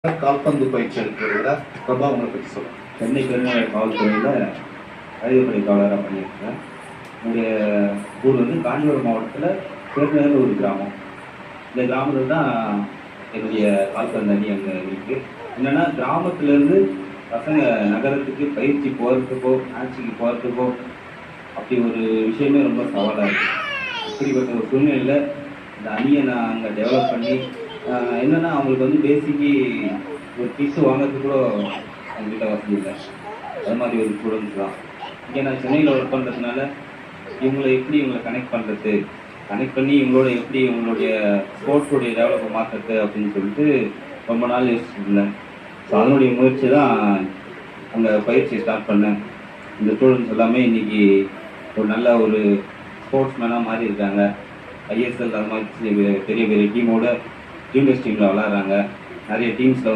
கால்பந்து பயிற்சி அளிக்கிறத பிரபா உங்களை பற்றி சொல்லுங்கள். சென்னை பெருநகர காவல்துறையில் அதிகப்படை காவலராக பண்ணியிருக்கேன். என்னுடைய ஊர் வந்து காஞ்சிபுரம் மாவட்டத்தில் பெருநகர் ஒரு கிராமம். இந்த கிராமத்தில் தான் என்னுடைய கால்பந்து அணி அங்கே இருக்குது. என்னென்னா கிராமத்துலேருந்து பசங்க நகரத்துக்கு பயிற்சி போகிறதுக்கோ மேட்சுக்கு போகிறதுக்கோ அப்படி ஒரு விஷயமே ரொம்ப சவாலாக இருக்குது. இப்படிப்பட்ட ஒரு சூழ்நிலையில் இந்த அணியை நான் அங்கே டெவலப் பண்ணி என்னென்னா அவங்களுக்கு வந்து பேசிக்கு ஒரு கிட்ஸு வாங்கிறதுக்கு கூட அவங்ககிட்ட வசதி இல்லை. அது மாதிரி ஒரு ஸ்டூடெண்ட்ஸ் தான். இங்கே நான் சென்னையில் ஒர்க் பண்ணுறதுனால இவங்களை கனெக்ட் பண்ணுறது, கனெக்ட் பண்ணி இவங்களோட எப்படி இவங்களுடைய ஸ்போர்ட்ஸுடைய டெவலப்பை மாற்றுறது அப்படின்னு சொல்லிட்டு ரொம்ப நாள் யோசிச்சுட்டு இருந்தேன். ஸோ அதனுடைய முயற்சி தான் அங்கே பயிற்சியை ஸ்டார்ட் பண்ணேன். இந்த ஸ்டூடெண்ட்ஸ் எல்லாமே இன்றைக்கி ஒரு நல்ல ஒரு ஸ்போர்ட்ஸ் மேனாக மாறி இருக்காங்க. ஐஎஸ்எல் அது மாதிரி பெரிய பெரிய டீமோட ஜூனியர்ஸ் டீமில் விளாட்றாங்க. நிறைய டீம்ஸில்